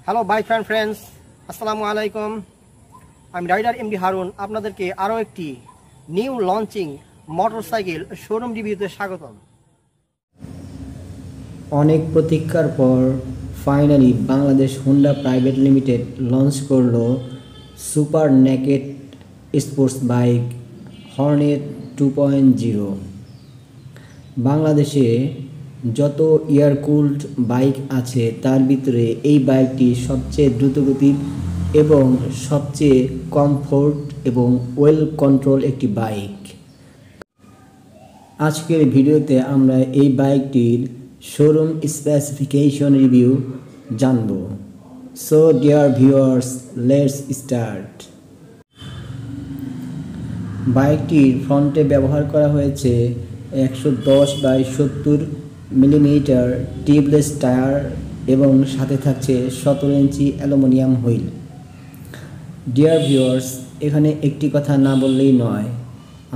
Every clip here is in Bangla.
হ্যালো বাইক ফ্রেন্ডস, আসসালামু আলাইকুম। আমি রাইডার এমডি হারুন আপনাদেরকে আরও একটি নিউ লঞ্চিং মোটরসাইকেল শোরুম রিভিউতে স্বাগতম। অনেক প্রতীক্ষার পর finally Bangladesh Honda private limited launch করলো super naked sports bike Hornet 2.0। বাংলাদেশে যত এয়ার কুলড বাইক আছে তার ভিতরে এই বাইকটি সবচেয়ে দ্রুতগতির এবং সবচেয়ে কমফোর্ট এবং ওয়েল কন্ট্রোল একটি বাইক। আজকের ভিডিওতে আমরা এই বাইকটির শোরুম স্পেসিফিকেশন রিভিউ জানব। So dear viewers, let's start. বাইকটির ফ্রন্টে ব্যবহার করা হয়েছে 110/70 মিলিমিটার টিউবলেস টায়ার এবং সাথে থাকছে 17 ইঞ্চি অ্যালুমিনিয়াম হুইল। ডিয়ার ভিউয়ার্স, এখানে একটি কথা না বললেই নয়,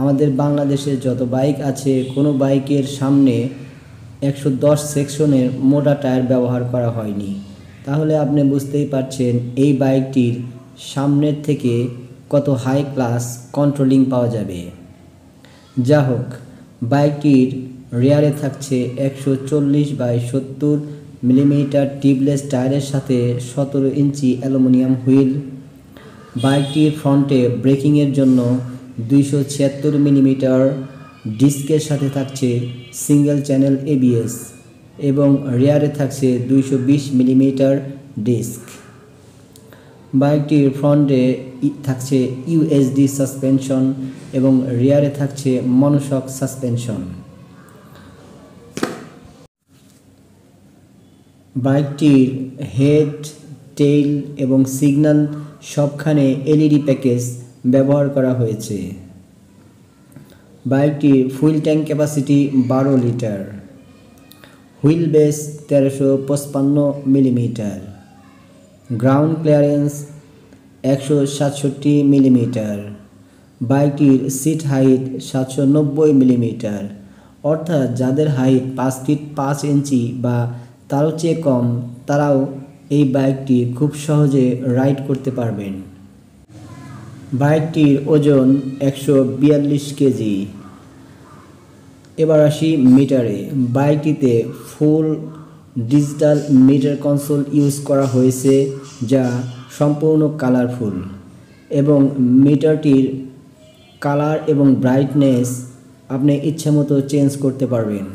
আমাদের বাংলাদেশে যত বাইক আছে কোনো বাইকের সামনে 110 সেকশনের মোটা টায়ার ব্যবহার করা হয়নি। তাহলে আপনি বুঝতেই পারছেন এই বাইকটির সামনের থেকে কত হাই ক্লাস কন্ট্রোলিং পাওয়া যাবে। যা হোক, বাইকটির রিয়ারে থাকছে 140/70 মিলিমিটার টিউবলেস টায়ারের সাথে 17 ইঞ্চি অ্যালুমিনিয়াম হুইল। বাইকটির ফ্রন্টে ব্রেকিংয়ের জন্য 276 মিলিমিটার ডিস্কের সাথে থাকছে সিঙ্গেল চ্যানেল ABS এবং রিয়ারে থাকছে 220 মিলিমিটার ডিস্ক। বাইকটির ফ্রন্টে থাকছে USD সাসপেনশন এবং রিয়ারে থাকছে মনোশক সাসপেনশন। বাইকটির হেড, টেইল এবং সিগন্যাল সবখানে LED প্যাকেজ ব্যবহার করা হয়েছে। বাইকটির fuel tank capacity 12 litre, wheel base 1355 millimetre, ground clearance 167 millimetre. বাইকটির সিট হাইট 790 মিলিমিটার, অর্থাৎ যাদের হাইট 5 ফিট 5 ইঞ্চি বা তারও চেয়ে কম তারাও এই বাইকটি খুব সহজে রাইড করতে পারবেন। বাইকটির ওজন 142 কেজি। এবার আসি মিটারে। বাইকটিতে full digital meter console use করা হয়েছে যা সম্পূর্ণ কালারফুল এবং মিটারটির কালার এবং ব্রাইটনেস আপনি ইচ্ছামতো চেঞ্জ করতে পারবেন।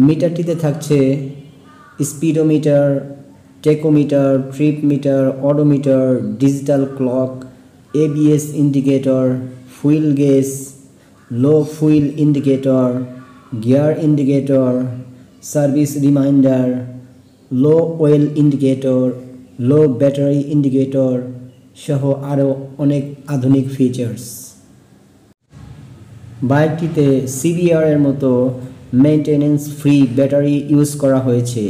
মিটারটিতে থাকছে speedometer, tachometer, trip meter, odometer, digital clock, ABS indicator, fuel gauge, low fuel indicator, gear indicator, service reminder, low oil indicator, low battery indicator সহ আরও অনেক আধুনিক ফিচার্স। বাইকটিতে CBR এর মতো মেইনটেনেন্স ফ্রি ব্যাটারি ইউজ করা হয়েছে।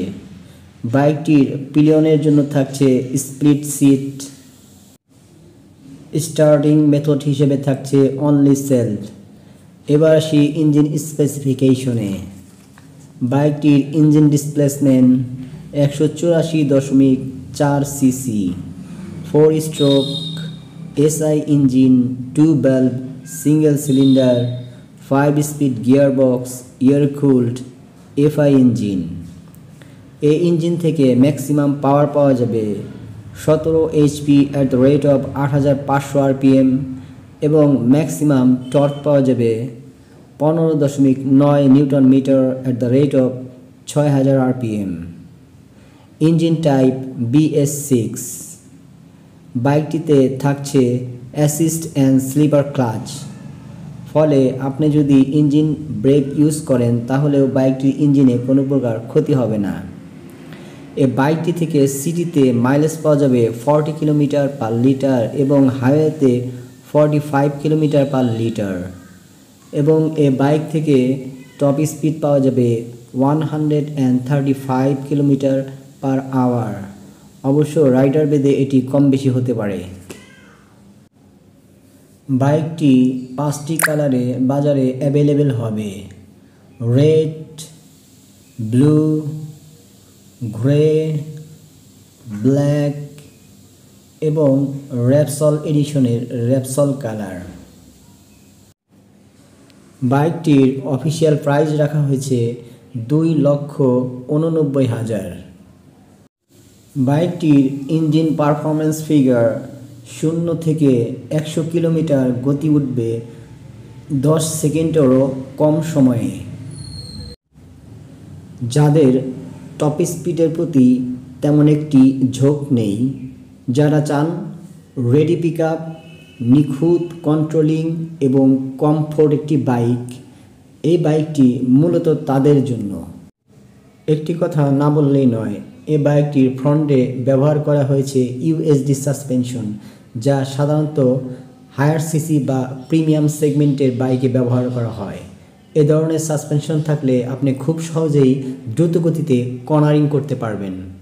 বাইকটির পিলিয়নের জন্য থাকছে স্প্লিট সিট। স্টার্টিং মেথড হিসেবে থাকছে অনলি সেলফ। এবার আসি ইঞ্জিন স্পেসিফিকেশনে। বাইকটির engine displacement 184.4 CC, 4 stroke SI engine, 2 valve single cylinder, 5 speed gearbox, air cooled FI engine. এই ইঞ্জিন থেকে ম্যাক্সিমাম পাওয়ার পাওয়া যাবে 17 HP at the rate of 8500 RPM এবং ম্যাক্সিমাম টর্ক পাওয়া যাবে 15.9 newton metre at the rate of 6000 RPM। Engine type BS6। বাইকটিতে থাকছে অ্যাসিস্ট অ্যান্ড স্লিপার ক্লাচ, ফলে আপনি যদি ইঞ্জিন ব্রেক ইউজ করেন তাহলেও বাইকটির ইঞ্জিনে কোনো প্রকার ক্ষতি হবে না। এই বাইকটি থেকে সিটিতে মাইলেজ পাওয়া যাবে 40 কিলোমিটার পার লিটার এবং হাইওয়েতে 45 কিলোমিটার পার লিটার এবং এই বাইক থেকে টপ স্পিড পাওয়া যাবে 135 কিলোমিটার পার আওয়ার। অবশ্য রাইডার ভেদে এটি কম বেশি হতে পারে। বাইকটি 5টি কালারে বাজারে অ্যাভেলেবেল হবে: রেড, ব্লু, গ্রে, ব্ল্যাক এবং র্যাপসল এডিশনের র্যাপসল কালার। বাইকটির অফিসিয়াল প্রাইস রাখা হয়েছে 2,89,000। বাইকটির ইঞ্জিন পারফরমেন্স ফিগার 0 থেকে 100 কিলোমিটার গতি উঠবে 10 সেকেন্ডেরও কম সময়ে। যাদের টপ স্পিডের প্রতি তেমন একটি ঝোঁক নেই, যারা চান রেডি পিক আপ, নিখুঁত কন্ট্রোলিং এবং কমফোর্ট একটি বাইক, এই বাইকটি মূলত তাদের জন্য। একটি কথা না বললেই নয়, এই বাইকটির ফ্রন্টে ব্যবহার করা হয়েছে ইউএসডি সাসপেনশন, যা সাধারণত হায়ার সিসি বা প্রিমিয়াম সেগমেন্টের বাইকে ব্যবহার করা হয়। এ ধরনের সাসপেনশন থাকলে আপনি খুব সহজেই দ্রুত গতিতে কর্নারিং করতে পারবেন।